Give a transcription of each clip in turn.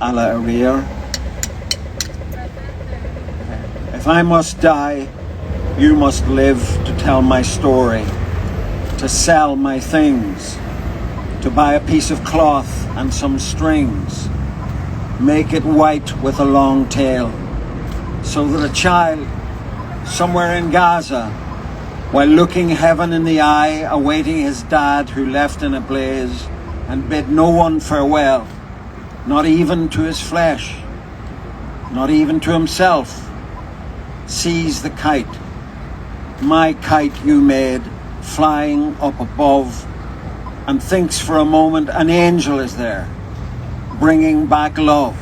Alareer. If I must die, you must live to tell my story, to sell my things, to buy a piece of cloth and some strings, make it white with a long tail, so that a child somewhere in Gaza, while looking heaven in the eye, awaiting his dad who left in a blaze and bid no one farewell, not even to his flesh, not even to himself, sees the kite, my kite you made, flying up above, and thinks for a moment an angel is there, bringing back love.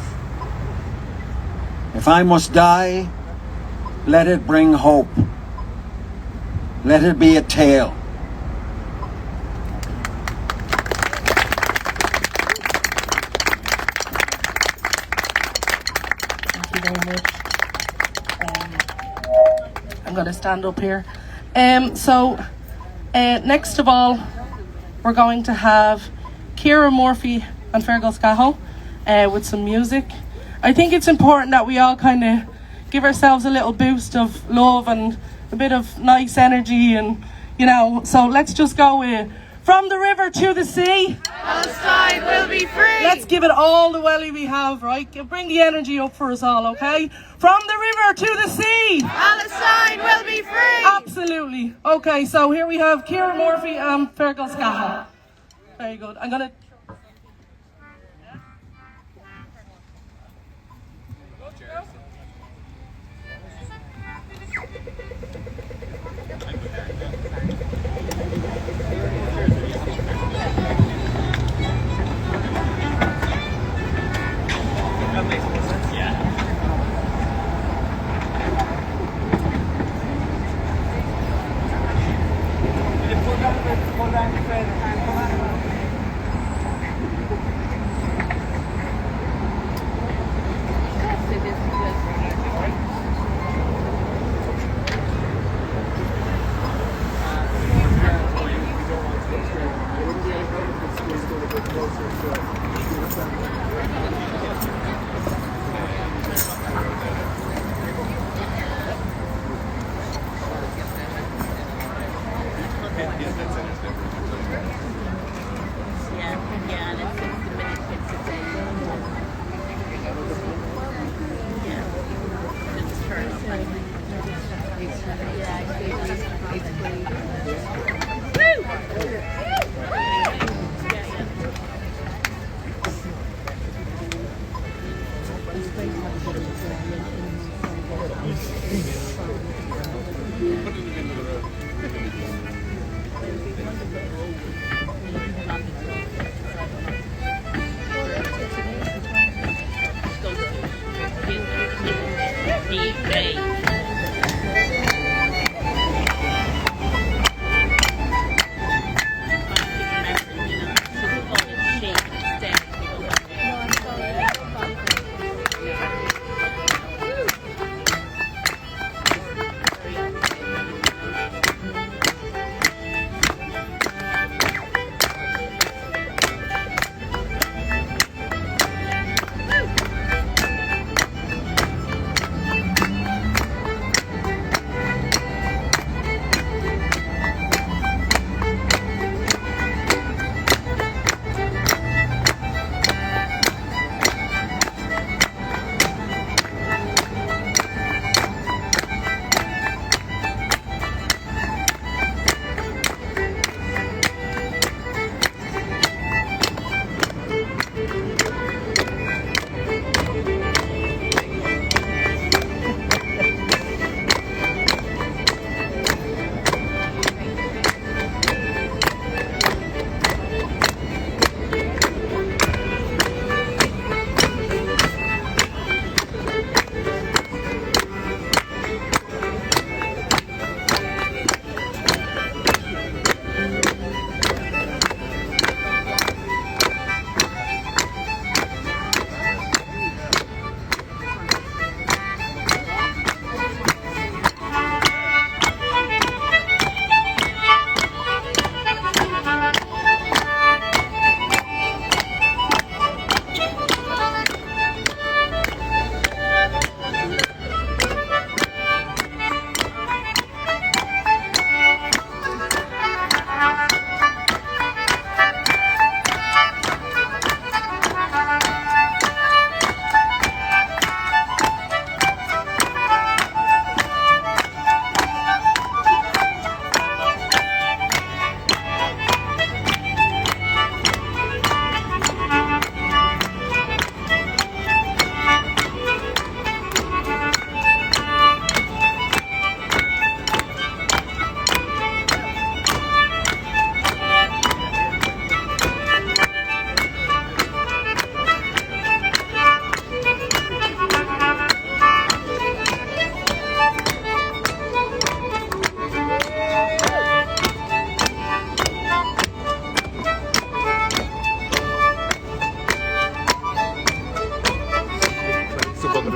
If I must die, let it bring hope. Let it be a tale. Thank you very much. I'm going to stand up here. Next of all, we're going to have Ciara Murphy and Fergal Scahill with some music. I think it's important that we all kind of give ourselves a little boost of love and a bit of nice energy, and so let's just go with From the River to the Sea, Palestine will be free. Let's give it all the welly we have, right? Bring the energy up for us all, okay? From the river to the sea, Palestine will be free. Absolutely. Okay, so here we have Ciara Murphy and Fergal Scahill. Very good. I'm gonna.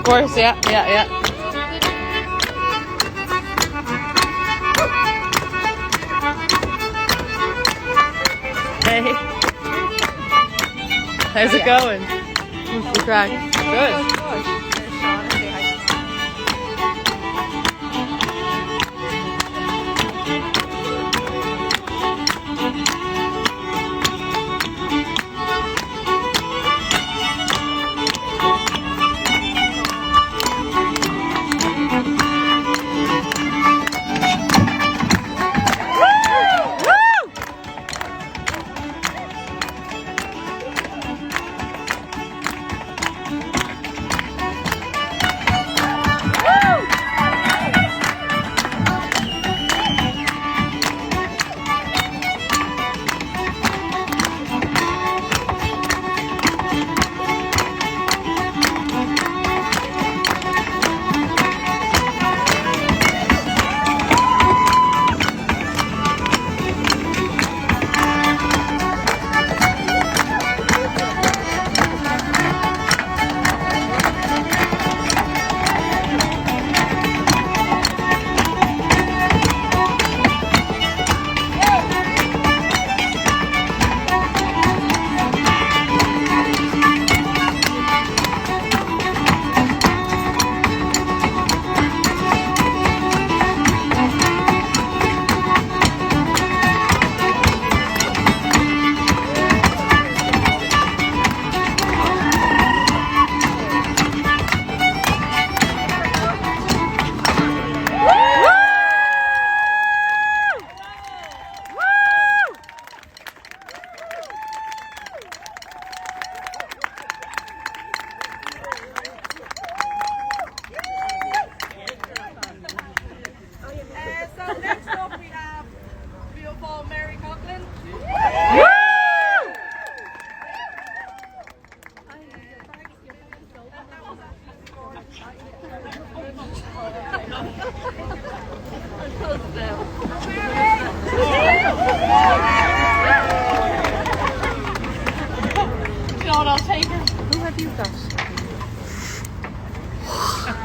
Of course, yeah. Hey. How's it going? What's the crack? Good.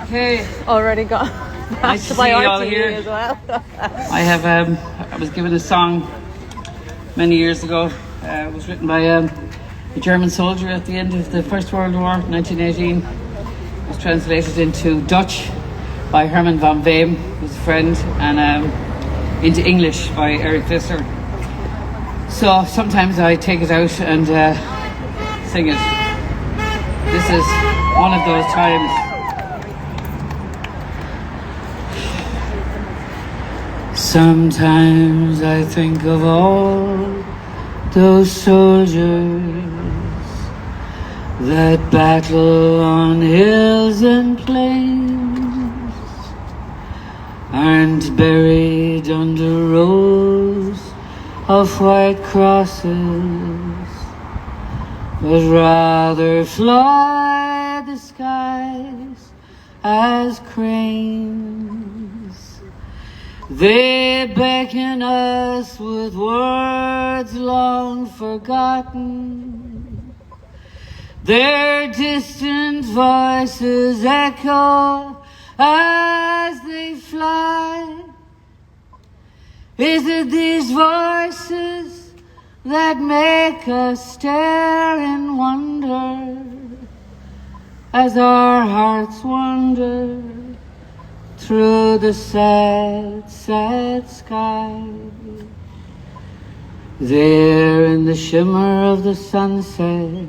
Hey, Already got nice to by see you all RTE here. as well. I was given a song many years ago. It was written by a German soldier at the end of the First World War, 1918. It was translated into Dutch by Herman van Veem, who's a friend, and into English by Eric Visser. So sometimes I take it out and sing it. This is one of those times. Sometimes I think of all those soldiers that battle on hills and plains and buried under rows of white crosses, but rather fly the skies as cranes. They beckon us with words long forgotten. Their distant voices echo as they fly. Is it these voices that make us stare in wonder as our hearts wander through the sad, sad sky? There in the shimmer of the sunset,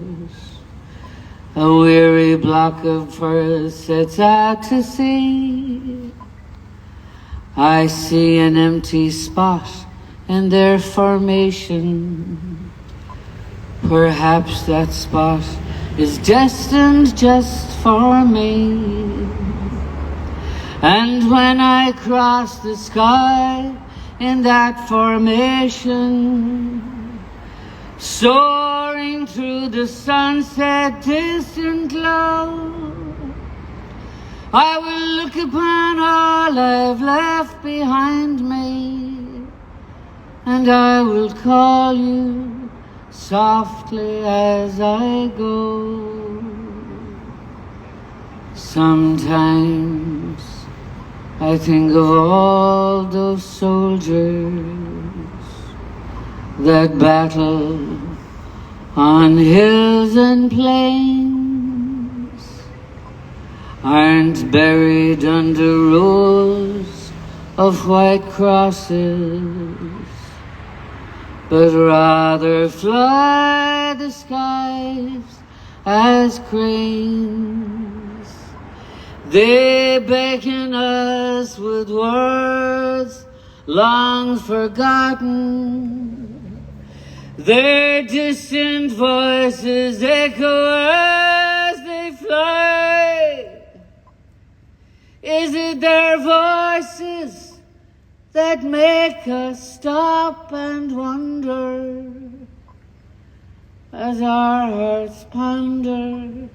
a weary block of fur sets out to sea. I see an empty spot in their formation. Perhaps that spot is destined just for me. And when I cross the sky in that formation, soaring through the sunset distant glow, I will look upon all I've left behind me, and I will call you softly as I go. Sometimes I think of all those soldiers that battle on hills and plains, aren't buried under rows of white crosses, but rather fly the skies as cranes. They beckon us with words long forgotten. Their distant voices echo as they fly. Is it their voices that make us stop and wonder as our hearts ponder?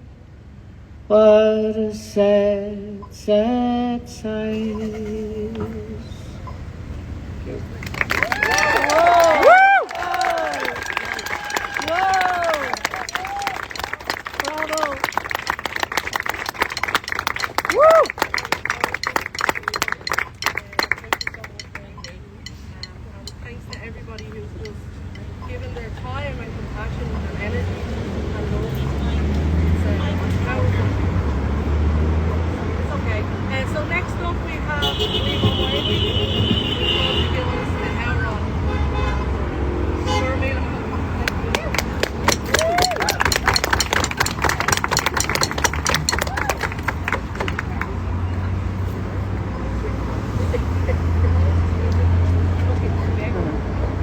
What a sad, sad sight. Thanks to everybody who's just given their time and compassion and energy and love. It's powerful. It's okay. So next up we have O Maonlai, who will give us an hour on. Sure, Mila.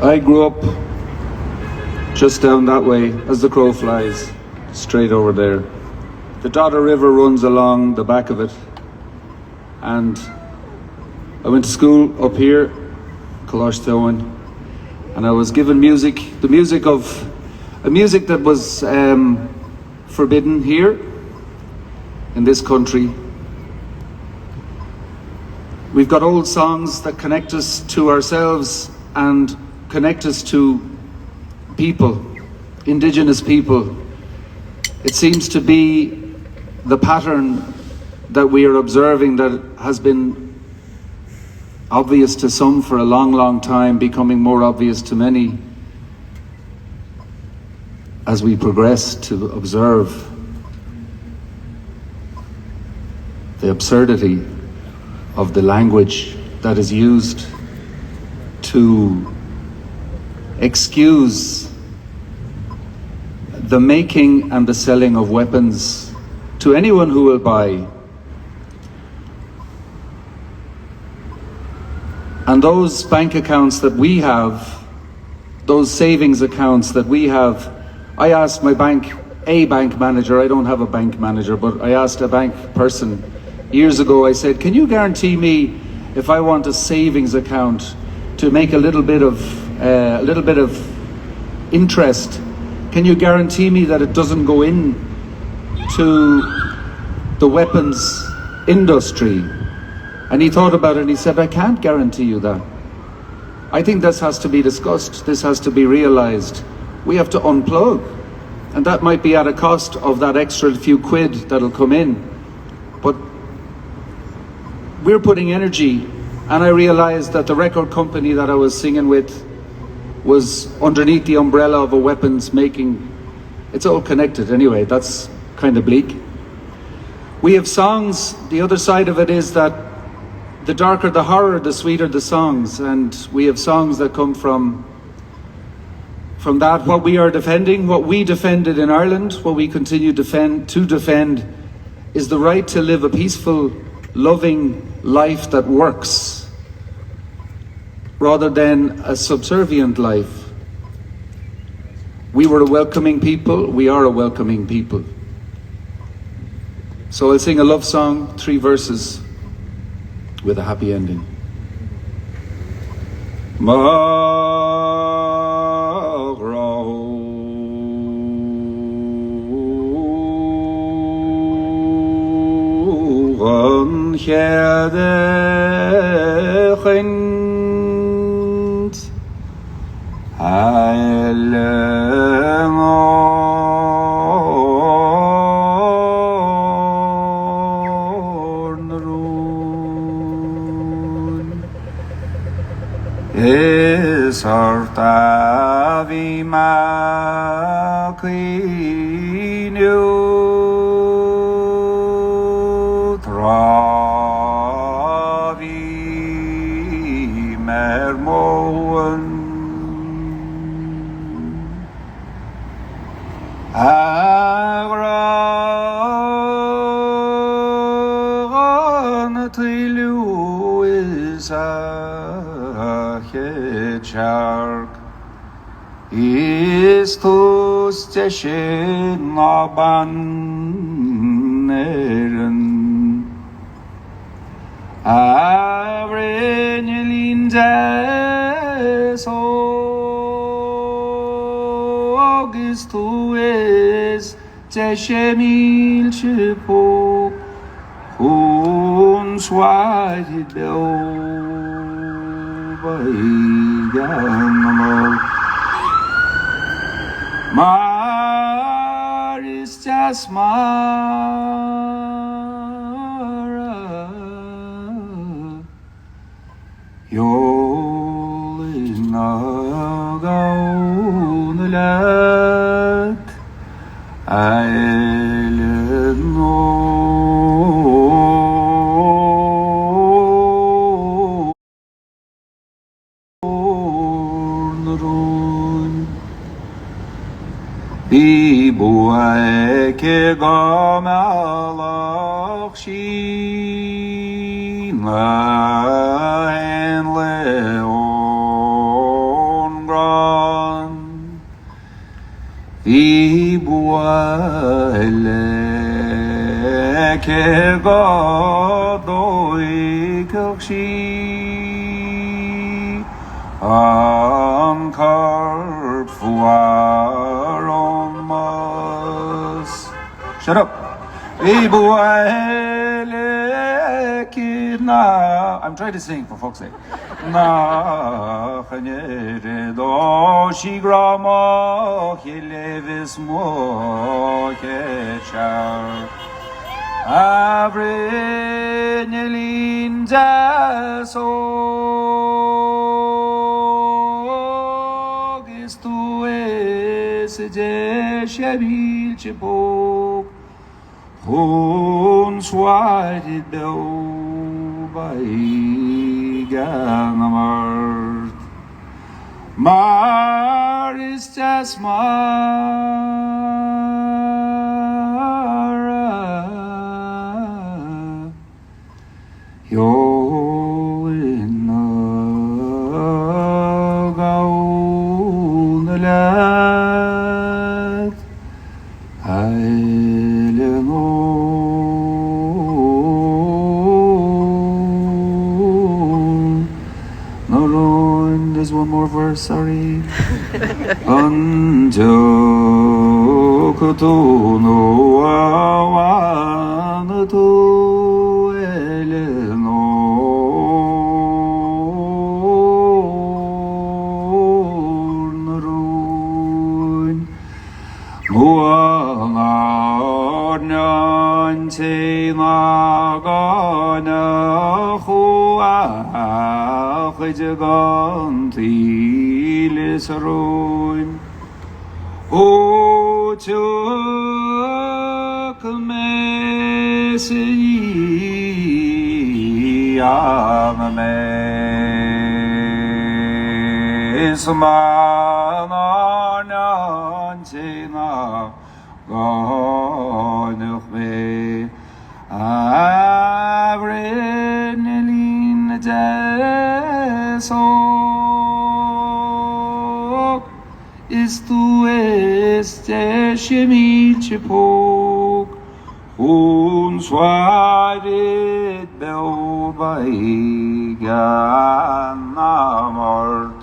I grew up just down that way as the crow flies, straight over there. The Dodder River runs along the back of it, and I went to school up here, Coláiste, and I was given music, a music that was forbidden here in this country. We've got old songs that connect us to ourselves and connect us to people, indigenous people. It seems to be the pattern that we are observing that has been obvious to some for a long, long time, becoming more obvious to many as we progress to observe the absurdity of the language that is used to excuse the making and the selling of weapons to anyone who will buy. And those bank accounts that we have, those savings accounts that we have, I asked my bank manager, I don't have a bank manager, but I asked a bank person years ago, I said, can you guarantee me if I want a savings account to make a little bit of interest, can you guarantee me that it doesn't go in to the weapons industry? And he thought about it and he said, I can't guarantee you that. I think this has to be discussed, this has to be realized. We have to unplug, and that might be at a cost of that extra few quid that'll come in, but we're putting energy. And I realized that the record company that I was singing with was underneath the umbrella of a weapons making. It's all connected anyway, that's kind of bleak. We have songs, the other side of it is that the darker the horror, the sweeter the songs, and we have songs that come from that, what we are defending, what we defended in Ireland, what we continue to defend is the right to live a peaceful, loving life that works, rather than a subservient life. We were a welcoming people, we are a welcoming people. So I'll sing a love song, 3 verses, with a happy ending. Esartavi maquinu travi mermoen agran tilu is a hitchhark Istus teshin labaneren Avrenelinde Augustus is teshemil chipo Hun swaited Mar is just Mara Yol in Nagaunlet Ibueke gamalach shina en leon gran Ibueke gadoi kakshi Ankar fuaron mas Shut up. I'm trying to sing, for fuck's sake. Na khanere do shigrama hilevis mo kechar Avrenelin jaso Gistu es je shabil chipok Hun swaited do by ganamart Mar is just Mara Yo in gaunlet There's one more verse, sorry. Anjo kotono awanato eleno narun muangan nagana khua Gigantilisruin O chuk mesi amame Ismanan chena ganukhme Avrenelin jesok Istu este shemichipok Un swarit belbaiganamart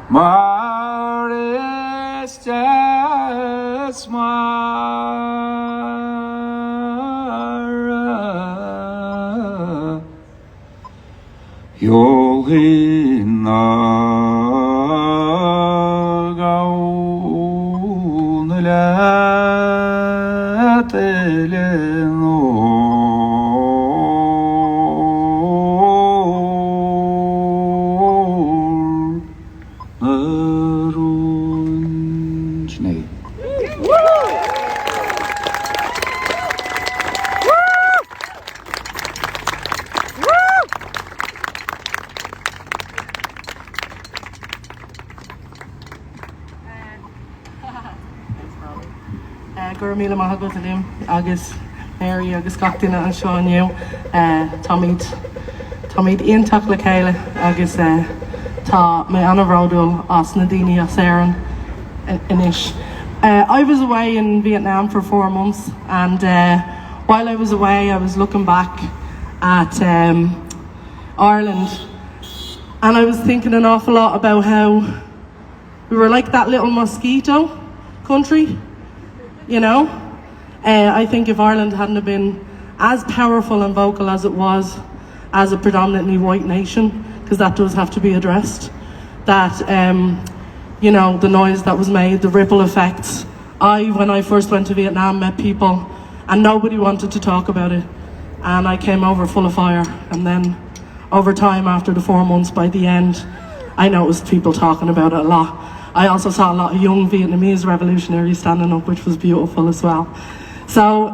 Maris jasmara Yolina gaunlet eleno míle maith go lim agus Mary agus gachtainna an seo aniu Táid ionteach le chéile agus tá mé anna ródúil as na daoine as éireann inis. I was away in Vietnam for 4 months, and while I was away I was looking back at Ireland, and I was thinking an awful lot about how we were like that little mosquito country, you know? I think if Ireland hadn't have been as powerful and vocal as it was as a predominantly white nation, because that does have to be addressed, that you know, the noise that was made, the ripple effects. When I first went to Vietnam, met people and nobody wanted to talk about it, and I came over full of fire, and then over time, after the 4 months, by the end I noticed people talking about it a lot. I also saw a lot of young Vietnamese revolutionaries standing up, which was beautiful as well. So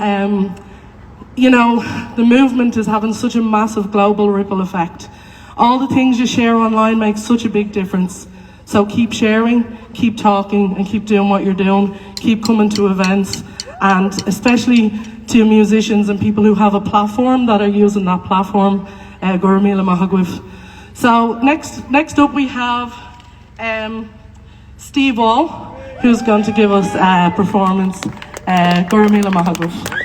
you know, the movement is having such a massive global ripple effect. All the things you share online make such a big difference. So keep sharing, keep talking, and keep doing what you're doing. Keep coming to events, and especially to musicians and people who have a platform that are using that platform. Gur míle maith agaibh. So next up we have Steve Wall, who's going to give us a performance. Gur míle maith agaibh.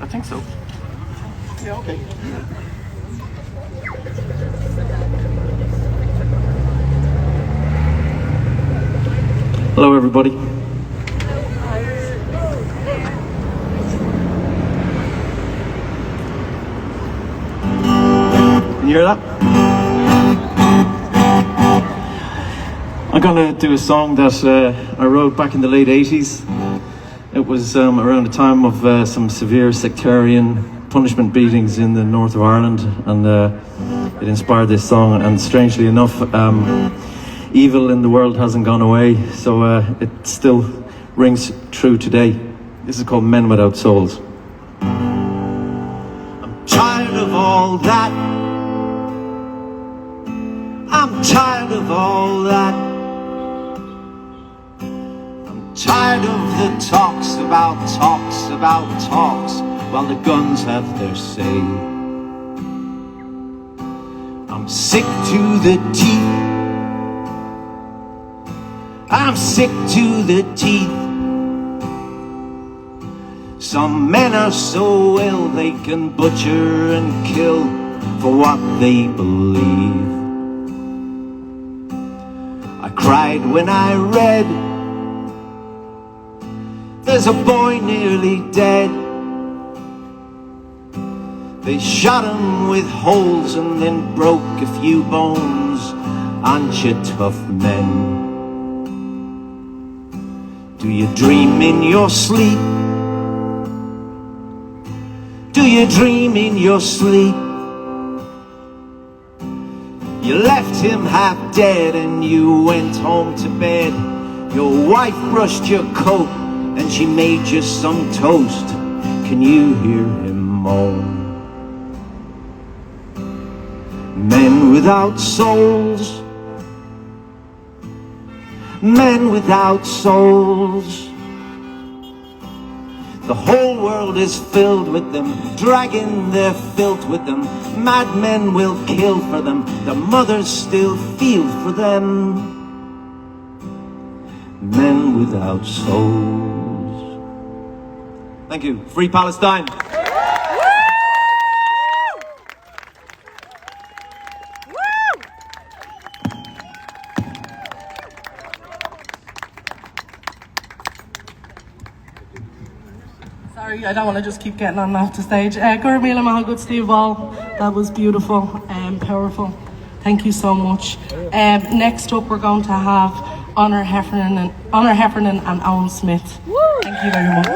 I think so. Yeah, okay. Hello, everybody. Can you hear that? I'm gonna do a song that I wrote back in the late 80s. It was around the time of some severe sectarian punishment beatings in the north of Ireland, and it inspired this song. And strangely enough, evil in the world hasn't gone away, so it still rings true today. This is called Men Without Souls. I'm tired of all that. I'm tired of all that. Tired of the talks about talks while the guns have their say. I'm sick to the teeth. I'm sick to the teeth. Some men are so ill they can butcher and kill for what they believe. I cried when I read there's a boy nearly dead. They shot him with holes and then broke a few bones. Aren't you tough men? Do you dream in your sleep? Do you dream in your sleep? You left him half dead and you went home to bed. Your wife brushed your coat and she made you some toast. Can you hear him moan? Men without souls. Men without souls. The whole world is filled with them, dragging their filth with them. Madmen will kill for them, the mothers still feel for them. Men without souls. Thank you. Free Palestine. Sorry, I don't want to just keep getting on off the stage. Gur míle maith agaibh, Steve Wall. That was beautiful and powerful. Thank you so much. Next up, we're going to have Annette Heffernan and Owen Smith. Thank you very much.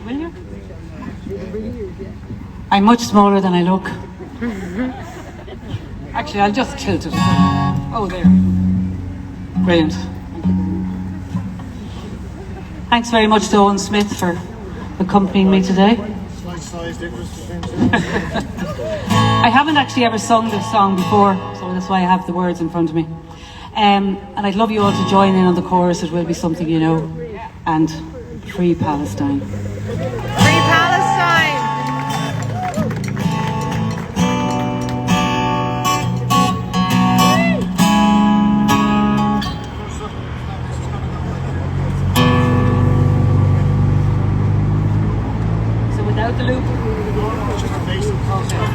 Will you? I'm much smaller than I look. Actually, I'll just tilt it. Oh, there. Brilliant. Thanks very much to Owen Smith for accompanying me today. I haven't actually ever sung this song before, so that's why I have the words in front of me. And I'd love you all to join in on the chorus. It will be something you know. And free Palestine. Free Palestine! So without the loop. Okay.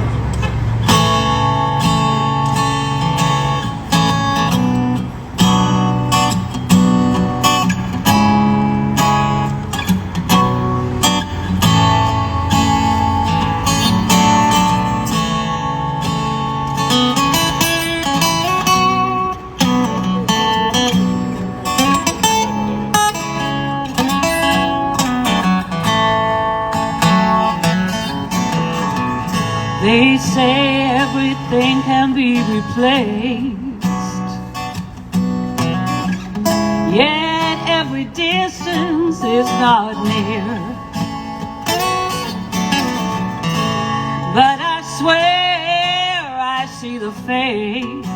They say everything can be replaced, yet every distance is not near. But I swear I see the face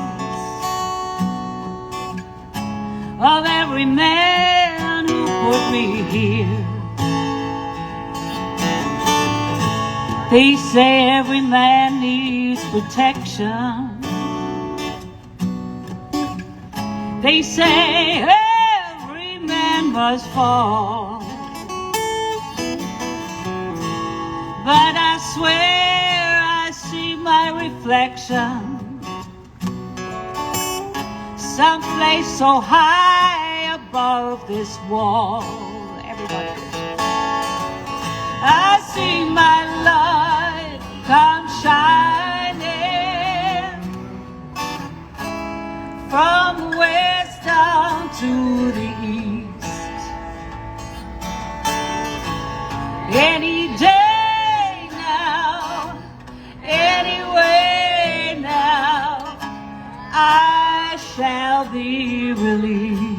of every man who put me here. They say every man needs protection. They say every man must fall. But I swear I see my reflection someplace so high above this wall. Everybody. I see my light come shining from the west down to the east. Any day now, anyway now, I shall be released.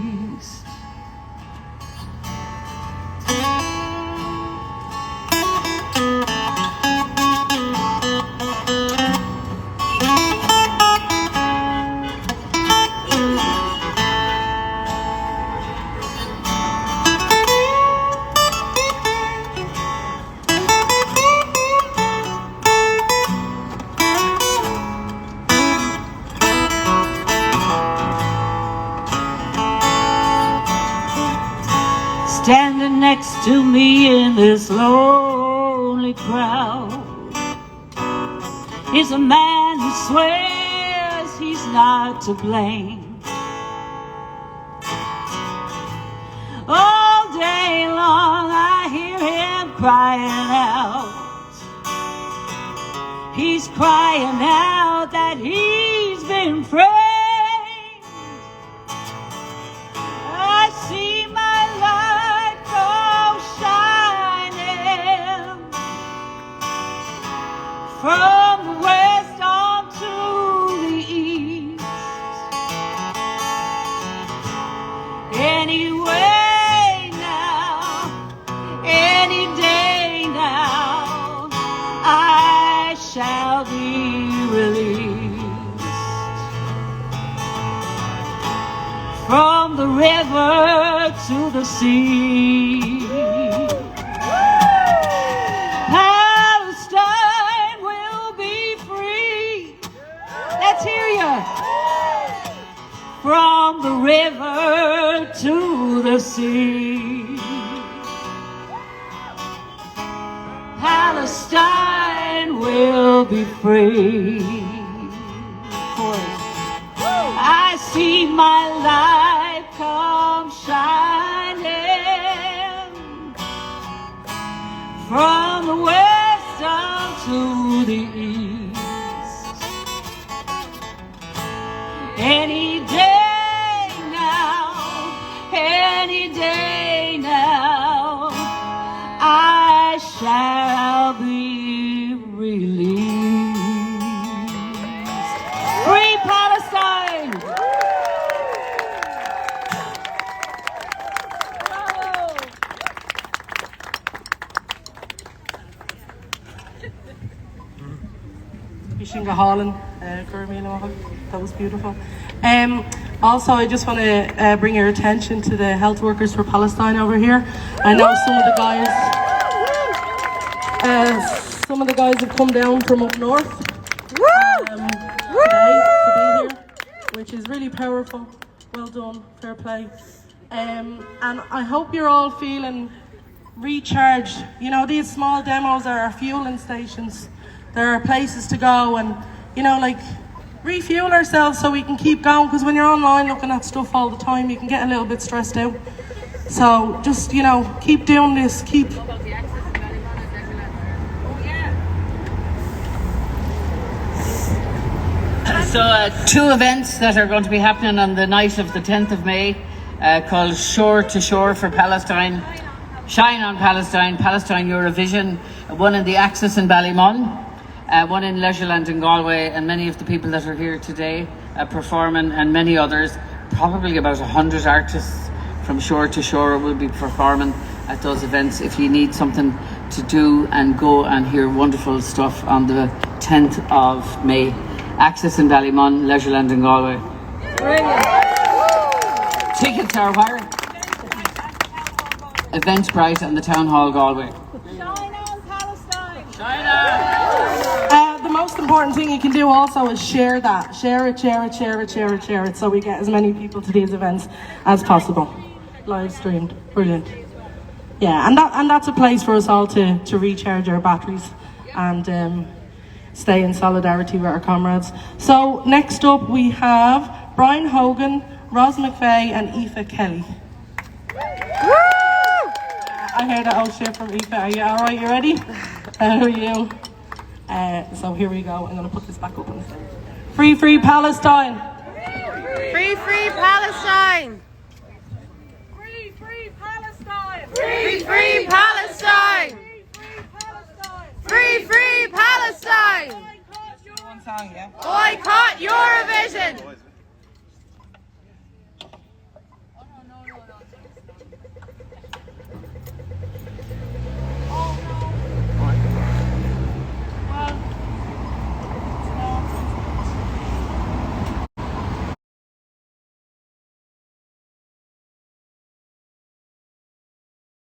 Standing next to me in this lonely crowd is a man who swears he's not to blame. All day long I hear him crying out. He's crying out that he's been framed. I see my light go shining from the west on to the east. Anyway now, any day now, I shall be released from the river to the sea. Palestine will be free. Let's hear you. From the river to the sea. Palestine will be free. I see my light come shining from the west down to the east. Any day now, any day now, I shall shall be released. Free Palestine! That was beautiful. Also, I just want to bring your attention to the health workers for Palestine over here. I know some of the guys have come down from up north today to be here, which is really powerful. Well done, fair play. And I hope you're all feeling recharged. You know, these small demos are our fueling stations. There are places to go and, you know, like, refuel ourselves so we can keep going, because when you're online looking at stuff all the time, you can get a little bit stressed out. So just, you know, keep doing this, keep... So two events that are going to be happening on the night of the 10th of May called Shore to Shore for Palestine, Shine on Palestine, Palestine Eurovision, one in the Axis in Ballymun, one in Leisureland in Galway, and many of the people that are here today performing, and many others, probably about 100 artists from Shore to Shore will be performing at those events. If you need something to do and go and hear wonderful stuff on the 10th of May, Axis in Ballymun, Leisureland in Galway. Brilliant. Tickets are where? Eventbrite and the Town Hall Galway. Shine on Palestine! Shine on! The most important thing you can do also is share that. Share it, so we get as many people to these events as possible. Live streamed. Brilliant. Yeah, and that's a place for us all to recharge our batteries and stay in solidarity with our comrades. So next up we have Brian Hogan, Ros McVeigh and Aoife Kelly. I heard that old shit from Aoife. Are you alright? You ready? How are you? So here we go. I'm going to put this back up on the stage. Free, free Palestine! Free, free Palestine! Free, free Palestine! Free, free Palestine! Free, free Palestine! One song, yeah? Boycott Eurovision!